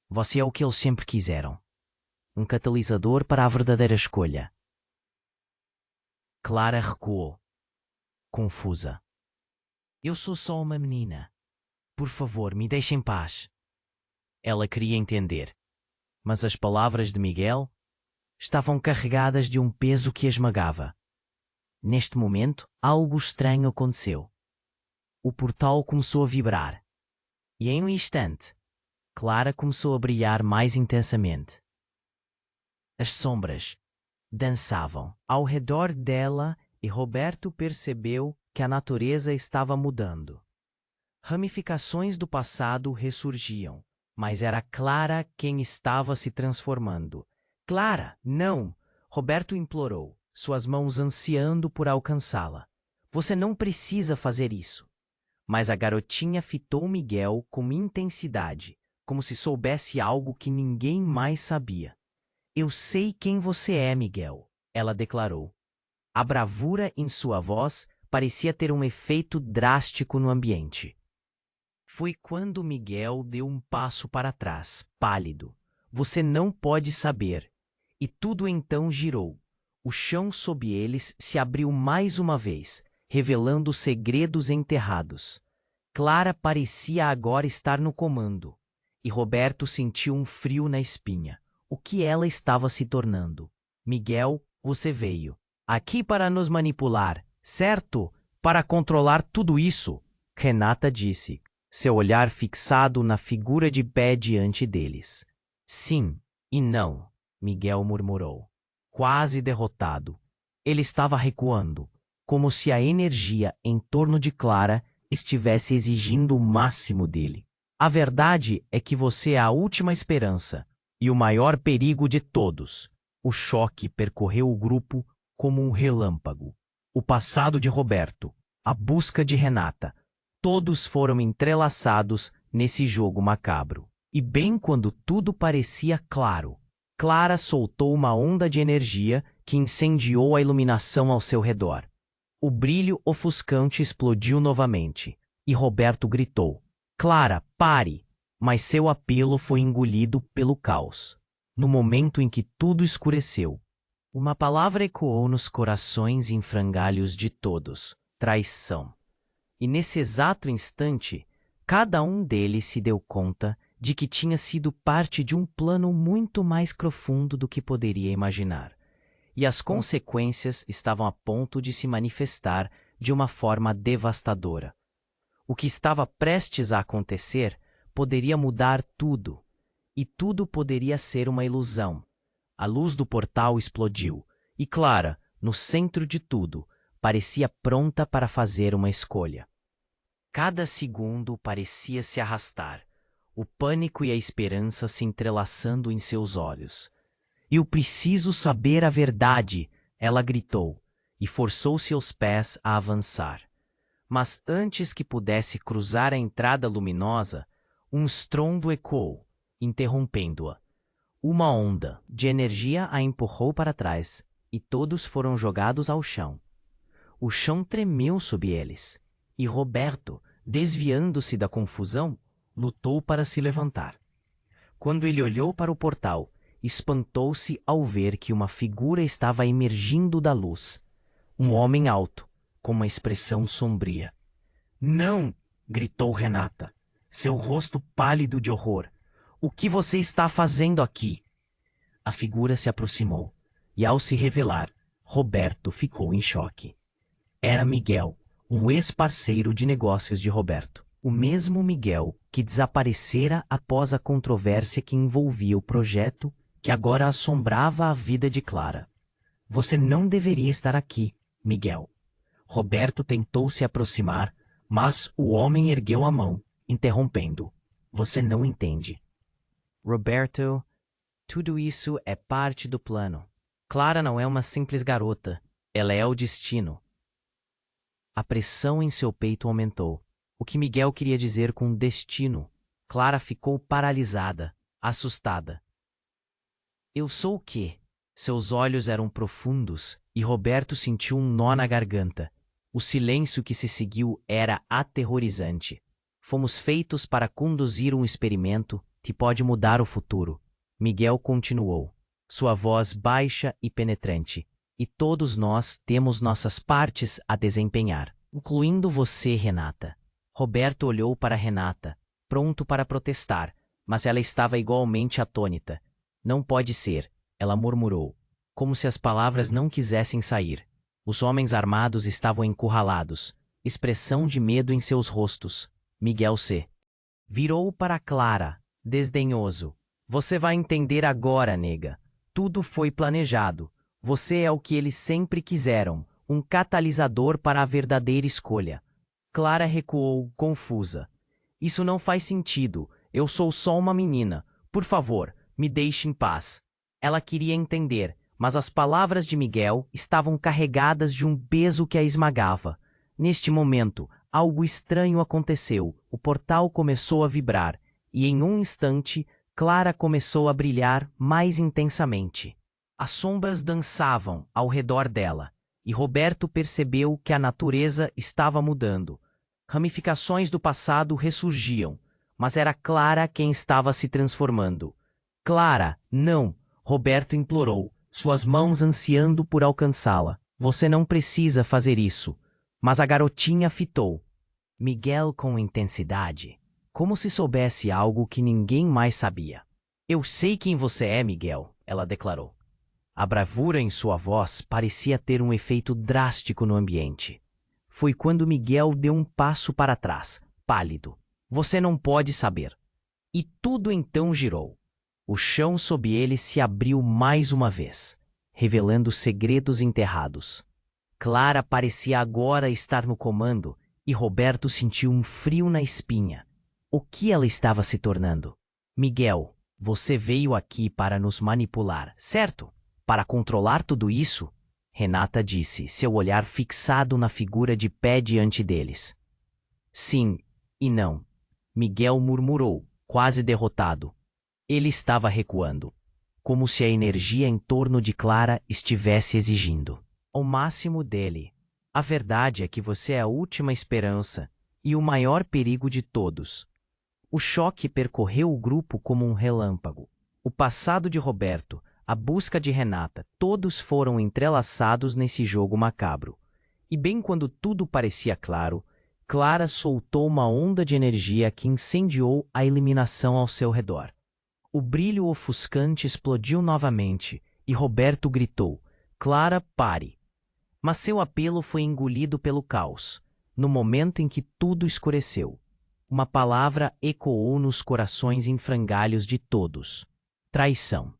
Você é o que eles sempre quiseram. Um catalisador para a verdadeira escolha. Clara recuou, confusa. Eu sou só uma menina. Por favor, me deixe em paz. Ela queria entender, mas as palavras de Miguel estavam carregadas de um peso que a esmagava. Neste momento, algo estranho aconteceu. O portal começou a vibrar. E em um instante, Clara começou a brilhar mais intensamente. As sombras dançavam ao redor dela e Roberto percebeu que a natureza estava mudando. Ramificações do passado ressurgiam, mas era Clara quem estava se transformando. Clara, não! Roberto implorou, suas mãos ansiando por alcançá-la. Você não precisa fazer isso. Mas a garotinha fitou Miguel com intensidade, como se soubesse algo que ninguém mais sabia. Eu sei quem você é, Miguel, ela declarou. A bravura em sua voz parecia ter um efeito drástico no ambiente. Foi quando Miguel deu um passo para trás, pálido. Você não pode saber. E tudo então girou. O chão sob eles se abriu mais uma vez, revelando segredos enterrados. Clara parecia agora estar no comando. E Roberto sentiu um frio na espinha. O que ela estava se tornando? Miguel, você veio aqui para nos manipular, certo? Para controlar tudo isso, Renata disse, seu olhar fixado na figura de pé diante deles. Sim e não, Miguel murmurou, quase derrotado. Ele estava recuando, como se a energia em torno de Clara estivesse exigindo o máximo dele. A verdade é que você é a última esperança e o maior perigo de todos. O choque percorreu o grupo como um relâmpago. O passado de Roberto, a busca de Renata, todos foram entrelaçados nesse jogo macabro. E bem quando tudo parecia claro, Clara soltou uma onda de energia que incendiou a iluminação ao seu redor. O brilho ofuscante explodiu novamente, e Roberto gritou: Clara, pare! Mas seu apelo foi engolido pelo caos. No momento em que tudo escureceu, uma palavra ecoou nos corações em frangalhos de todos: traição. E nesse exato instante, cada um deles se deu conta de que tinha sido parte de um plano muito mais profundo do que poderia imaginar. E as consequências estavam a ponto de se manifestar de uma forma devastadora. O que estava prestes a acontecer poderia mudar tudo, e tudo poderia ser uma ilusão. A luz do portal explodiu, e Clara, no centro de tudo, parecia pronta para fazer uma escolha. Cada segundo parecia se arrastar, o pânico e a esperança se entrelaçando em seus olhos. Eu preciso saber a verdade, ela gritou, e forçou seus pés a avançar. Mas antes que pudesse cruzar a entrada luminosa, um estrondo ecoou, interrompendo-a. Uma onda de energia a empurrou para trás, e todos foram jogados ao chão. O chão tremeu sob eles, e Roberto, desviando-se da confusão, lutou para se levantar. Quando ele olhou para o portal, espantou-se ao ver que uma figura estava emergindo da luz. Um homem alto, com uma expressão sombria. Não! Gritou Renata, seu rosto pálido de horror. O que você está fazendo aqui? A figura se aproximou, e ao se revelar, Roberto ficou em choque. Era Miguel, um ex-parceiro de negócios de Roberto. O mesmo Miguel que desaparecera após a controvérsia que envolvia o projeto, que agora assombrava a vida de Clara. Você não deveria estar aqui, Miguel. Roberto tentou se aproximar, mas o homem ergueu a mão, interrompendo. Você não entende. Roberto, tudo isso é parte do plano. Clara não é uma simples garota. Ela é o destino. A pressão em seu peito aumentou. O que Miguel queria dizer com destino? Clara ficou paralisada, assustada. Eu sou o quê? Seus olhos eram profundos e Roberto sentiu um nó na garganta. O silêncio que se seguiu era aterrorizante. Fomos feitos para conduzir um experimento que pode mudar o futuro. Miguel continuou, sua voz baixa e penetrante. E todos nós temos nossas partes a desempenhar, incluindo você, Renata. Roberto olhou para Renata, pronto para protestar, mas ela estava igualmente atônita. Não pode ser, ela murmurou, como se as palavras não quisessem sair. Os homens armados estavam encurralados, expressão de medo em seus rostos. Miguel se virou para Clara, desdenhoso. Você vai entender agora, nega. Tudo foi planejado. Você é o que eles sempre quiseram, um catalisador para a verdadeira escolha. Clara recuou, confusa. Isso não faz sentido. Eu sou só uma menina. Por favor, me deixe em paz. Ela queria entender, mas as palavras de Miguel estavam carregadas de um peso que a esmagava. Neste momento, algo estranho aconteceu. O portal começou a vibrar, e em um instante, Clara começou a brilhar mais intensamente. As sombras dançavam ao redor dela, e Roberto percebeu que a natureza estava mudando. Ramificações do passado ressurgiam, mas era Clara quem estava se transformando. Clara, não! Roberto implorou, suas mãos ansiando por alcançá-la. Você não precisa fazer isso. Mas a garotinha fitou. Miguel com intensidade, como se soubesse algo que ninguém mais sabia. Eu sei quem você é, Miguel, ela declarou. A bravura em sua voz parecia ter um efeito drástico no ambiente. Foi quando Miguel deu um passo para trás, pálido. Você não pode saber. E tudo então girou. O chão sob ele se abriu mais uma vez, revelando segredos enterrados. Clara parecia agora estar no comando e Roberto sentiu um frio na espinha. O que ela estava se tornando? Miguel, você veio aqui para nos manipular, certo? Para controlar tudo isso? Renata disse, seu olhar fixado na figura de pé diante deles. Sim e não. Miguel murmurou, quase derrotado. Ele estava recuando, como se a energia em torno de Clara estivesse exigindo ao máximo dele. A verdade é que você é a última esperança e o maior perigo de todos. O choque percorreu o grupo como um relâmpago. O passado de Roberto, a busca de Renata, todos foram entrelaçados nesse jogo macabro. E bem quando tudo parecia claro, Clara soltou uma onda de energia que incendiou a iluminação ao seu redor. O brilho ofuscante explodiu novamente e Roberto gritou, Clara, pare. Mas seu apelo foi engolido pelo caos, no momento em que tudo escureceu. Uma palavra ecoou nos corações em frangalhos de todos. Traição.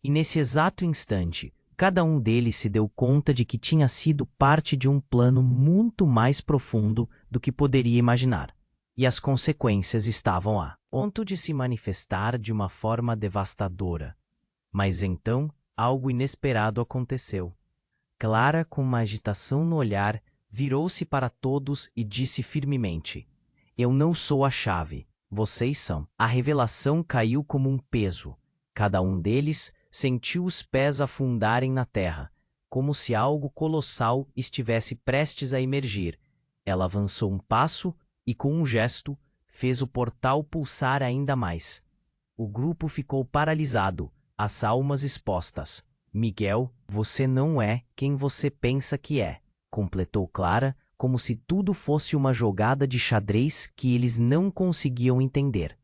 E nesse exato instante, cada um deles se deu conta de que tinha sido parte de um plano muito mais profundo do que poderia imaginar. E as consequências estavam a ponto de se manifestar de uma forma devastadora. Mas então, algo inesperado aconteceu. Clara, com uma agitação no olhar, virou-se para todos e disse firmemente, eu não sou a chave, vocês são. A revelação caiu como um peso. Cada um deles sentiu os pés afundarem na terra, como se algo colossal estivesse prestes a emergir. Ela avançou um passo e, com um gesto, fez o portal pulsar ainda mais. O grupo ficou paralisado, as almas expostas. Miguel, você não é quem você pensa que é, completou Clara, como se tudo fosse uma jogada de xadrez que eles não conseguiam entender.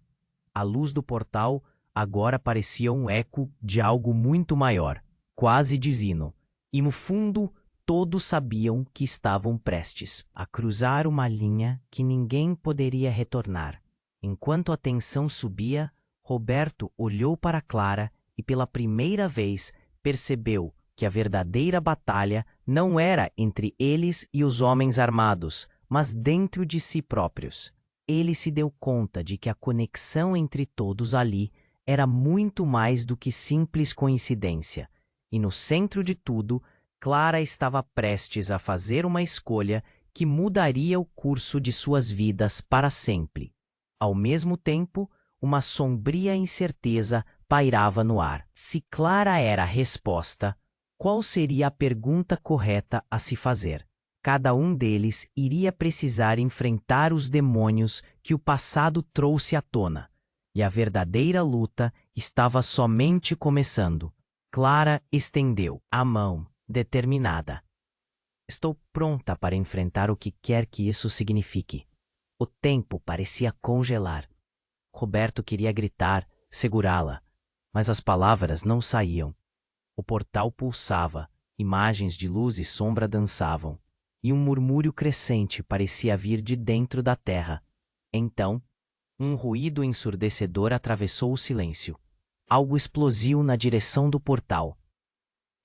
A luz do portal agora parecia um eco de algo muito maior, quase divino, e no fundo todos sabiam que estavam prestes a cruzar uma linha que ninguém poderia retornar. Enquanto a tensão subia, Roberto olhou para Clara e pela primeira vez percebeu que a verdadeira batalha não era entre eles e os homens armados, mas dentro de si próprios. Ele se deu conta de que a conexão entre todos ali era muito mais do que simples coincidência, e no centro de tudo, Clara estava prestes a fazer uma escolha que mudaria o curso de suas vidas para sempre. Ao mesmo tempo, uma sombria incerteza pairava no ar. Se Clara era a resposta, qual seria a pergunta correta a se fazer? Cada um deles iria precisar enfrentar os demônios que o passado trouxe à tona, e a verdadeira luta estava somente começando. Clara estendeu a mão, determinada. Estou pronta para enfrentar o que quer que isso signifique. O tempo parecia congelar. Roberto queria gritar, segurá-la, mas as palavras não saíam. O portal pulsava, imagens de luz e sombra dançavam, e um murmúrio crescente parecia vir de dentro da terra. Então, um ruído ensurdecedor atravessou o silêncio. Algo explodiu na direção do portal.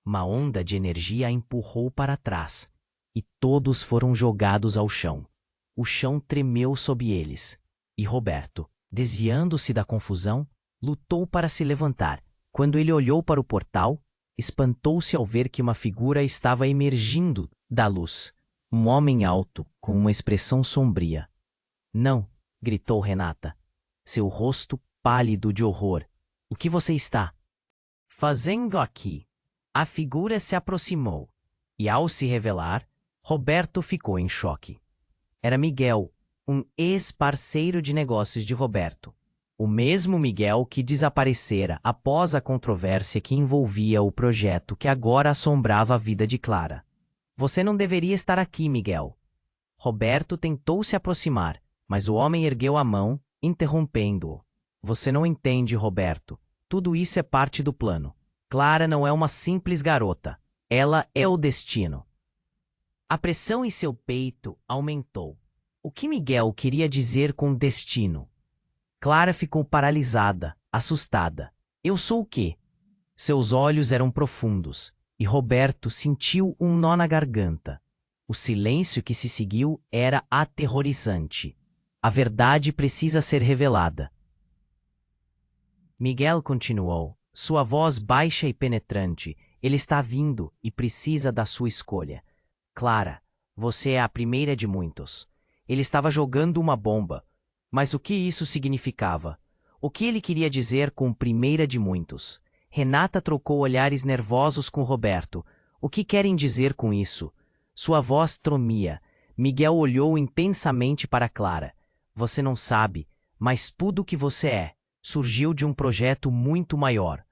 Uma onda de energia a empurrou para trás, e todos foram jogados ao chão. O chão tremeu sob eles, e Roberto, desviando-se da confusão, lutou para se levantar. Quando ele olhou para o portal, espantou-se ao ver que uma figura estava emergindo da luz. Um homem alto, com uma expressão sombria. Não, gritou Renata. seu rosto pálido de horror. O que você está fazendo aqui? A figura se aproximou, e ao se revelar, Roberto ficou em choque. Era Miguel, um ex-parceiro de negócios de Roberto. O mesmo Miguel que desaparecera após a controvérsia que envolvia o projeto que agora assombrava a vida de Clara. Você não deveria estar aqui, Miguel. Roberto tentou se aproximar, mas o homem ergueu a mão, interrompendo-o. Você não entende, Roberto. Tudo isso é parte do plano. Clara não é uma simples garota. Ela é o destino. A pressão em seu peito aumentou. O que Miguel queria dizer com destino? Clara ficou paralisada, assustada. Eu sou o quê? Seus olhos eram profundos, e Roberto sentiu um nó na garganta. O silêncio que se seguiu era aterrorizante. A verdade precisa ser revelada. Miguel continuou, sua voz baixa e penetrante. Ele está vindo e precisa da sua escolha. Clara, você é a primeira de muitos. Ele estava jogando uma bomba. Mas o que isso significava? O que ele queria dizer com primeira de muitos? Renata trocou olhares nervosos com Roberto. O que querem dizer com isso? Sua voz tremia. Miguel olhou intensamente para Clara. Você não sabe, mas tudo o que você é surgiu de um projeto muito maior.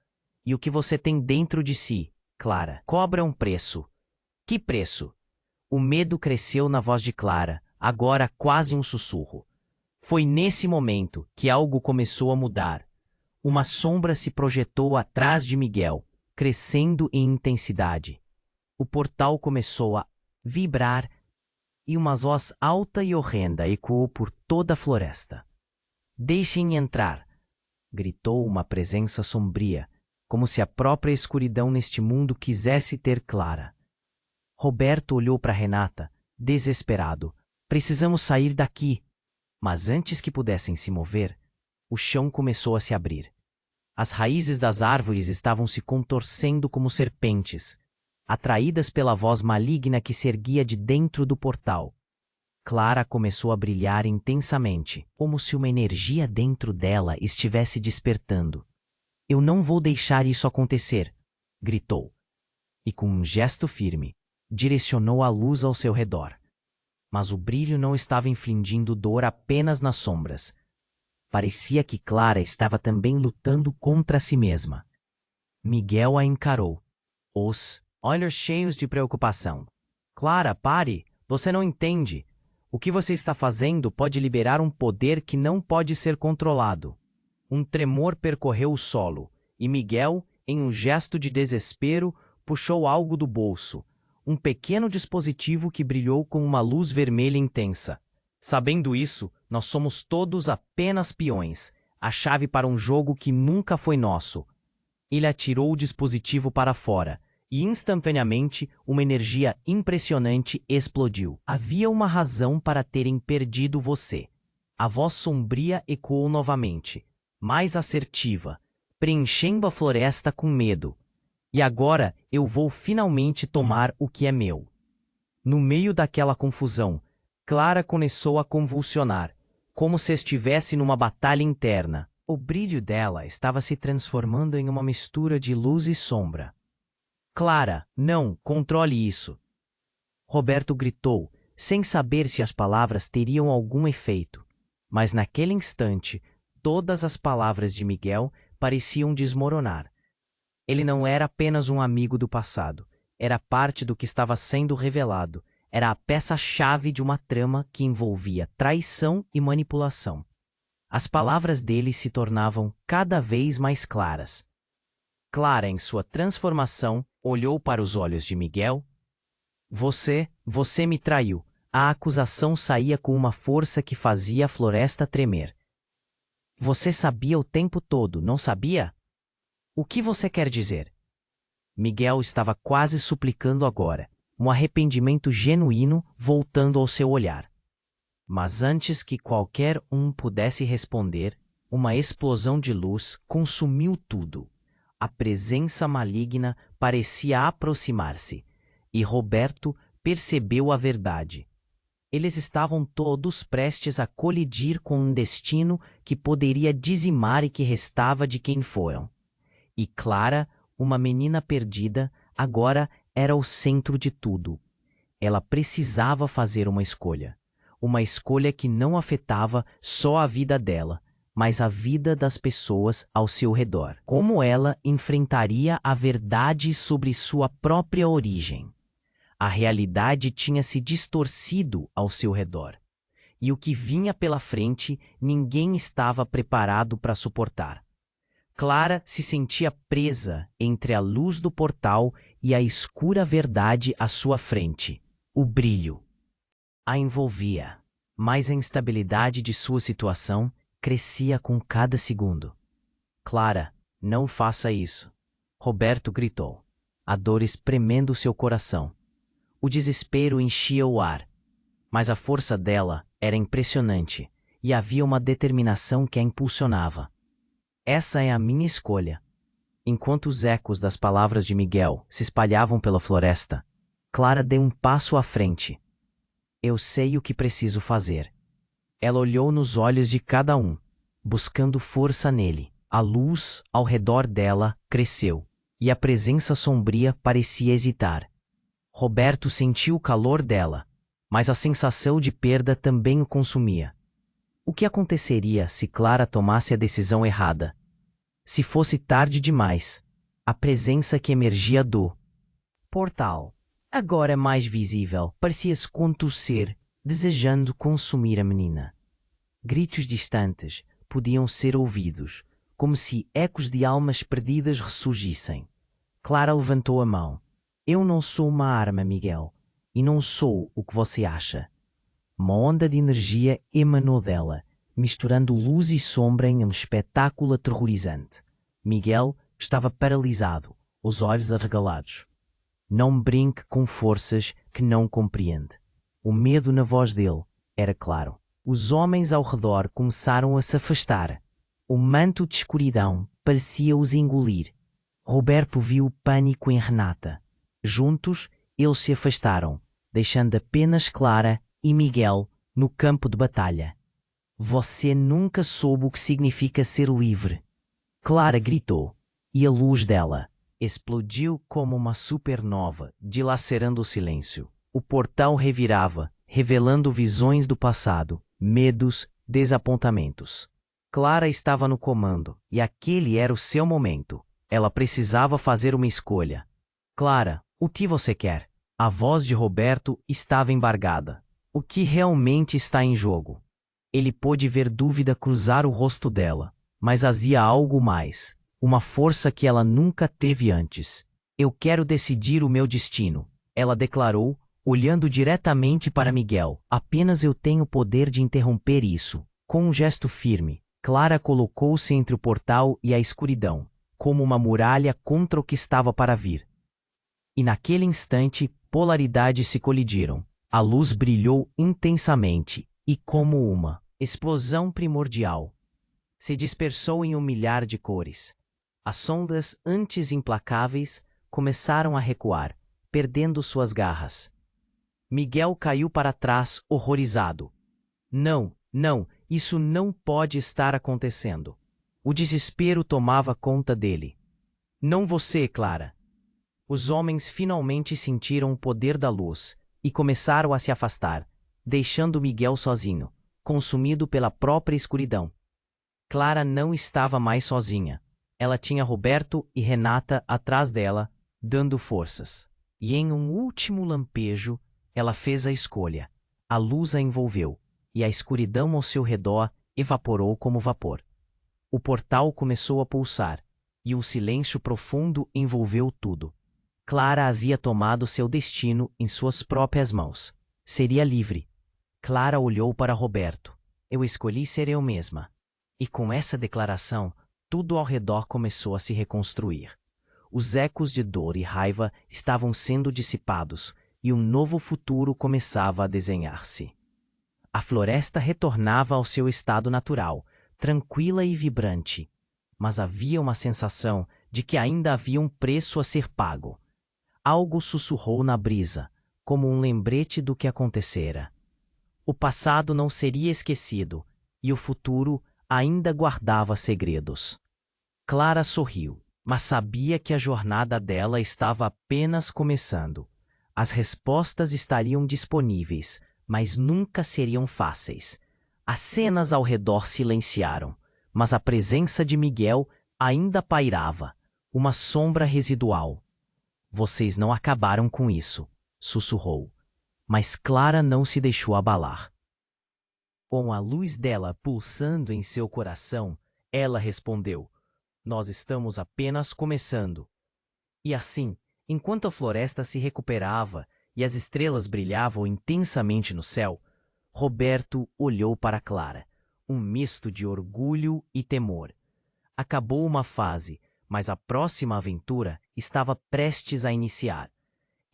E o que você tem dentro de si, Clara, cobra um preço. Que preço? O medo cresceu na voz de Clara, agora quase um sussurro. Foi nesse momento que algo começou a mudar. Uma sombra se projetou atrás de Miguel, crescendo em intensidade. O portal começou a vibrar e uma voz alta e horrenda ecoou por toda a floresta. Deixem entrar! Gritou uma presença sombria, como se a própria escuridão neste mundo quisesse ter Clara. Roberto olhou para Renata, desesperado. Precisamos sair daqui. Mas antes que pudessem se mover, o chão começou a se abrir. As raízes das árvores estavam se contorcendo como serpentes, atraídas pela voz maligna que se erguia de dentro do portal. Clara começou a brilhar intensamente, como se uma energia dentro dela estivesse despertando. Eu não vou deixar isso acontecer, gritou. E com um gesto firme, direcionou a luz ao seu redor. Mas o brilho não estava infligindo dor apenas nas sombras. Parecia que Clara estava também lutando contra si mesma. Miguel a encarou, os olhos cheios de preocupação. Clara, pare! Você não entende. O que você está fazendo pode liberar um poder que não pode ser controlado. Um tremor percorreu o solo, e Miguel, em um gesto de desespero, puxou algo do bolso. Um pequeno dispositivo que brilhou com uma luz vermelha intensa. Sabendo isso, nós somos todos apenas peões, a chave para um jogo que nunca foi nosso. Ele atirou o dispositivo para fora, e instantaneamente uma energia impressionante explodiu. Havia uma razão para terem perdido você. A voz sombria ecoou novamente, mais assertiva, preenchendo a floresta com medo. E agora eu vou finalmente tomar o que é meu. No meio daquela confusão, Clara começou a convulsionar, como se estivesse numa batalha interna. O brilho dela estava se transformando em uma mistura de luz e sombra. Clara, não, controle isso! Roberto gritou, sem saber se as palavras teriam algum efeito. Mas naquele instante, todas as palavras de Miguel pareciam desmoronar. Ele não era apenas um amigo do passado, era parte do que estava sendo revelado, era a peça-chave de uma trama que envolvia traição e manipulação. As palavras dele se tornavam cada vez mais claras. Clara, em sua transformação, olhou para os olhos de Miguel. Você me traiu. A acusação saía com uma força que fazia a floresta tremer. Você sabia o tempo todo, não sabia? O que você quer dizer? Miguel estava quase suplicando agora, um arrependimento genuíno voltando ao seu olhar. Mas antes que qualquer um pudesse responder, uma explosão de luz consumiu tudo. A presença maligna parecia aproximar-se, e Roberto percebeu a verdade. Eles estavam todos prestes a colidir com um destino que poderia dizimar e que restava de quem foram. E Clara, uma menina perdida, agora era o centro de tudo. Ela precisava fazer uma escolha. Uma escolha que não afetava só a vida dela, mas a vida das pessoas ao seu redor. Como ela enfrentaria a verdade sobre sua própria origem? A realidade tinha se distorcido ao seu redor. E o que vinha pela frente, ninguém estava preparado para suportar. Clara se sentia presa entre a luz do portal e a escura verdade à sua frente. O brilho a envolvia, mas a instabilidade de sua situação crescia com cada segundo. Clara, não faça isso. Roberto gritou, a dor espremendo seu coração. O desespero enchia o ar, mas a força dela era impressionante e havia uma determinação que a impulsionava. Essa é a minha escolha. Enquanto os ecos das palavras de Miguel se espalhavam pela floresta, Clara deu um passo à frente. Eu sei o que preciso fazer. Ela olhou nos olhos de cada um, buscando força nele. A luz ao redor dela cresceu, e a presença sombria parecia hesitar. Roberto sentiu o calor dela, mas a sensação de perda também o consumia. O que aconteceria se Clara tomasse a decisão errada? Se fosse tarde demais, a presença que emergia do portal, agora mais visível, parecia-se contorcer, desejando consumir a menina. Gritos distantes podiam ser ouvidos, como se ecos de almas perdidas ressurgissem. Clara levantou a mão. Eu não sou uma arma, Miguel, e não sou o que você acha. Uma onda de energia emanou dela, misturando luz e sombra em um espetáculo aterrorizante. Miguel estava paralisado, os olhos arregalados. Não brinque com forças que não compreende. O medo na voz dele era claro. Os homens ao redor começaram a se afastar. O manto de escuridão parecia os engolir. Roberto viu o pânico em Renata. Juntos, eles se afastaram, deixando apenas Clara e Miguel no campo de batalha. Você nunca soube o que significa ser livre. Clara gritou, e a luz dela explodiu como uma supernova, dilacerando o silêncio. O portal revirava, revelando visões do passado, medos, desapontamentos. Clara estava no comando, e aquele era o seu momento. Ela precisava fazer uma escolha. Clara, o que você quer? A voz de Roberto estava embargada. O que realmente está em jogo? Ele pôde ver dúvida cruzar o rosto dela, mas havia algo mais, uma força que ela nunca teve antes. Eu quero decidir o meu destino, ela declarou, olhando diretamente para Miguel. Apenas eu tenho o poder de interromper isso. Com um gesto firme, Clara colocou-se entre o portal e a escuridão, como uma muralha contra o que estava para vir. E naquele instante, polaridades se colidiram. A luz brilhou intensamente, e como uma explosão primordial, se dispersou em um milhar de cores. As sombras, antes implacáveis, começaram a recuar, perdendo suas garras. Miguel caiu para trás, horrorizado. Não, não, isso não pode estar acontecendo. O desespero tomava conta dele. Não você, Clara. Os homens finalmente sentiram o poder da luz e começaram a se afastar, deixando Miguel sozinho, consumido pela própria escuridão. Clara não estava mais sozinha. Ela tinha Roberto e Renata atrás dela, dando forças. E em um último lampejo, ela fez a escolha. A luz a envolveu, e a escuridão ao seu redor evaporou como vapor. O portal começou a pulsar, e um silêncio profundo envolveu tudo. Clara havia tomado seu destino em suas próprias mãos. Seria livre. Clara olhou para Roberto. Eu escolhi ser eu mesma. E com essa declaração, tudo ao redor começou a se reconstruir. Os ecos de dor e raiva estavam sendo dissipados e um novo futuro começava a desenhar-se. A floresta retornava ao seu estado natural, tranquila e vibrante, mas havia uma sensação de que ainda havia um preço a ser pago. Algo sussurrou na brisa, como um lembrete do que acontecera. O passado não seria esquecido e o futuro ainda guardava segredos. Clara sorriu, mas sabia que a jornada dela estava apenas começando. As respostas estariam disponíveis, mas nunca seriam fáceis. As cenas ao redor silenciaram, mas a presença de Miguel ainda pairava, uma sombra residual. Vocês não acabaram com isso, sussurrou. Mas Clara não se deixou abalar. Com a luz dela pulsando em seu coração, ela respondeu: Nós estamos apenas começando. E assim, enquanto a floresta se recuperava e as estrelas brilhavam intensamente no céu, Roberto olhou para Clara, um misto de orgulho e temor. Acabou uma fase, mas a próxima aventura estava prestes a iniciar.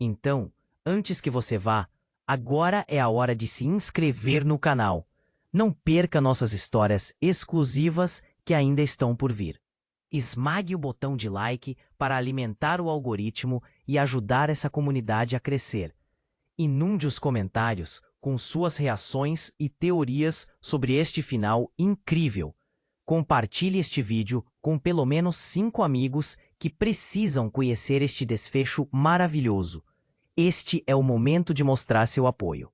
Então, antes que você vá, agora é a hora de se inscrever no canal. Não perca nossas histórias exclusivas que ainda estão por vir. Esmague o botão de like para alimentar o algoritmo e ajudar essa comunidade a crescer. Inunde os comentários com suas reações e teorias sobre este final incrível. Compartilhe este vídeo com pelo menos 5 amigos que precisam conhecer este desfecho maravilhoso. Este é o momento de mostrar seu apoio.